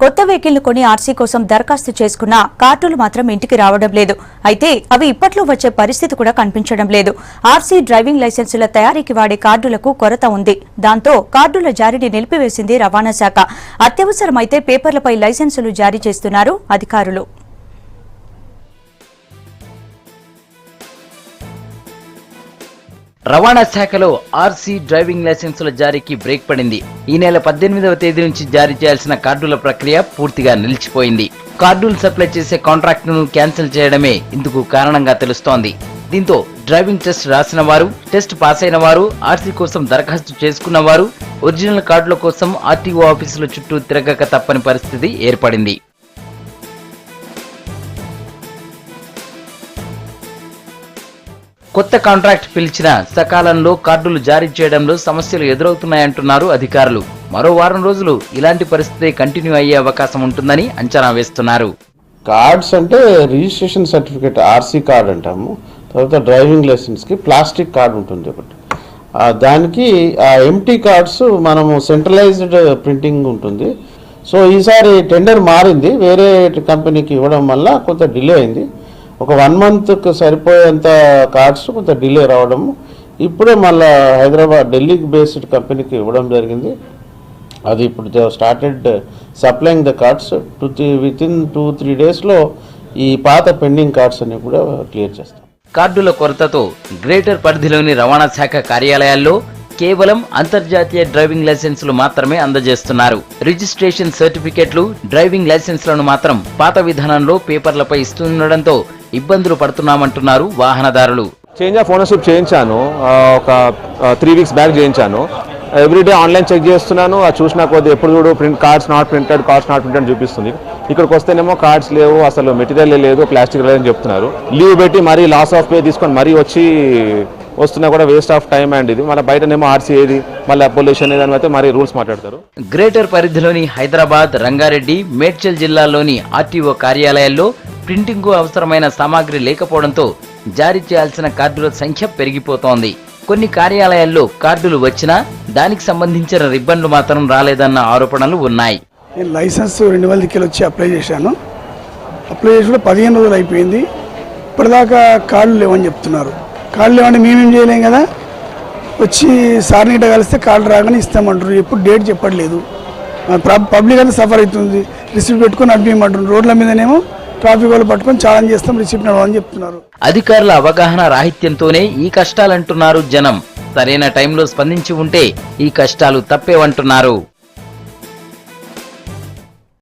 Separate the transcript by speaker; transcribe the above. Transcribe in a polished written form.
Speaker 1: కొత్త వెహికల్ కొని ఆర్సీ కోసం దరఖాస్తు చేసుకున్న కార్డులు మాత్రం ఇంటికి రావడం లేదు. అయితే అవి ఇప్పట్లో వచ్చే పరిస్థితి కూడా కనిపించడం లేదు. ఆర్సీ డ్రైవింగ్ లైసెన్సుల తయారీకి వాడే కార్డులకు కొరత ఉంది. దాంతో కార్డుల జారీని నిలిపివేసింది రవాణా శాఖ. అత్యవసరమైతే పేపర్లపై లైసెన్సులు జారీ చేస్తున్నారు అధికారులు.
Speaker 2: రవాణా శాఖలో ఆర్సీ డ్రైవింగ్ లైసెన్సుల జారీకి బ్రేక్ పడింది. ఈ నెల 18వ తేదీ నుంచి జారీ చేయాల్సిన కార్డుల ప్రక్రియ పూర్తిగా నిలిచిపోయింది. కార్డులు సప్లై చేసే కాంట్రాక్టును క్యాన్సిల్ చేయడమే ఇందుకు కారణంగా తెలుస్తోంది. దీంతో డ్రైవింగ్ టెస్ట్ రాసిన వారు, టెస్ట్ పాస్ అయిన వారు, ఆర్సీ కోసం దరఖాస్తు చేసుకున్న వారు ఒరిజినల్ కార్డుల కోసం ఆర్టీఓ ఆఫీసుల చుట్టూ తిరగక తప్పని పరిస్థితి ఏర్పడింది. కొత్త కాంట్రాక్ట్ పిలిచిన సకాలంలో కార్డులు జారీ చేయడంలో సమస్యలు ఎదురవుతున్నాయంటున్నారు అధికారులు. మరో వారం రోజులు ఇలాంటి పరిస్థితి కంటిన్యూ అయ్యే అవకాశం ఉంటుందని అంచనా వేస్తున్నారు.
Speaker 3: కార్డ్స్ అంటే రిజిస్ట్రేషన్ సర్టిఫికేట్ ఆర్సీ కార్డ్ అంటాము. తర్వాత డ్రైవింగ్ లైసెన్స్ కి ప్లాస్టిక్ కార్డ్ ఉంటుంది ఒకటి. దానికి ఆ ఎంటీ కార్డ్స్ మనము సెంట్రలైజ్డ్ ప్రింటింగ్ ఉంటుంది. సో ఈసారి టెండర్ మారింది, వేరే కంపెనీకి ఇవ్వడం వల్ల కొంత డిలే అయింది. ఒక 1 మంత్కి సరిపోయేంత కార్డ్స్ కొంత డిలే రావడము. ఇప్పుడే మళ్ళీ ఢిల్లీకి బేస్డ్ కంపెనీకి ఇవ్వడం జరిగింది. అది ఇప్పుడు started supplying the cards. Within 2-3 డేస్లో ఈ పాత పెండింగ్ కార్డ్స్ అన్ని కూడా క్లియర్ చేస్తాం.
Speaker 2: కార్డుల కొరతతో గ్రేటర్ పరిధిలోని రవాణా శాఖ కార్యాలయాల్లో కేవలం అంతర్జాతీయ డ్రైవింగ్ లైసెన్సులు మాత్రమే అందజేస్తున్నారు. రిజిస్ట్రేషన్ సర్టిఫికెట్లు, డ్రైవింగ్ లైసెన్సులను మాత్రం పాత విధానంలో పేపర్లపై ఇస్తుండటంతో ఇబ్బందులు పడుతున్నామంటున్నారు వాహనదారులు.
Speaker 4: చేంజ్ ఆఫ్ ఓనర్షిప్ చేయించాను, ఒక 3 వీక్స్ బ్యాక్ చేయించాను. ఎవ్రీడే ఆన్లైన్ చెక్ చేస్తున్నాను. అది చూసినా కొద్ది ఎప్పుడు చూడు కార్డ్స్ నాట్ ప్రింటెడ్ చూపిస్తుంది. ఇక్కడికి వస్తేనేమో కార్డ్స్ లేవు, అసలు మెటీరియల్ లేదు, ప్లాస్టిక్ లేదని చెప్తున్నారు. లీవ్ పెట్టి మరీ లాస్ ఆఫ్ పే తీసుకొని మరీ వచ్చి వస్తున్నా కూడా వేస్ట్ ఆఫ్ టైం అండ్ ఇది. మన బయటనేమో ఆర్సీ ఏది, మళ్ళీ పొల్యూషన్ ఏదని అయితే మరీ రూల్స్ మాట్లాడతారు.
Speaker 2: గ్రేటర్ పరిధిలోని హైదరాబాద్, రంగారెడ్డి, మేడ్చల్ జిల్లాల్లోని ఆర్టీఓ కార్యాలయాల్లో ప్రింటింగ్ కు అవసరమైన సామాగ్రి లేకపోవడంతో జారీ చేయాల్సిన కార్డుల సంఖ్య పెరిగిపోతోంది. కొన్ని కార్యాలయాల్లో కార్డులు వచ్చినా దానికి సంబంధించిన రిబ్బన్లు మాత్రం రాలేదన్న ఆరోపణలు ఉన్నాయి.
Speaker 5: నేను లైసెన్స్ 2 దిక్కులు వచ్చి అప్లై చేశాను. అప్లై చేసి కూడా 15 రోజులు అయిపోయింది. ఇప్పటిదాకా కార్డులు లేవని చెప్తున్నారు. కార్డు లేవంటే మేమేం చేయలేం కదా. వచ్చి సార్ని గిట్ట కలిస్తే కార్డు రాగానే ఇస్తామంటారు. ఎప్పుడు డేట్ చెప్పట్లేదు. పబ్లిక్ అంతా సఫర్ అవుతుంది. రిసిప్ట్ పెట్టుకొని నడిపిమంటారు. రోడ్ల మీదనేమో ట్రాఫిక్ వాళ్ళు పట్టుకొని ఛాలెంజ్ చేస్తాం, రిసిప్ట్ నడవని చెప్తున్నారు.
Speaker 2: అధికారుల అవగాహన రాహిత్యంతోనే ఈ కష్టాలంటున్నారు జనం. సరైన టైంలో స్పందించి ఉంటే ఈ కష్టాలు తప్పేవంటున్నారు.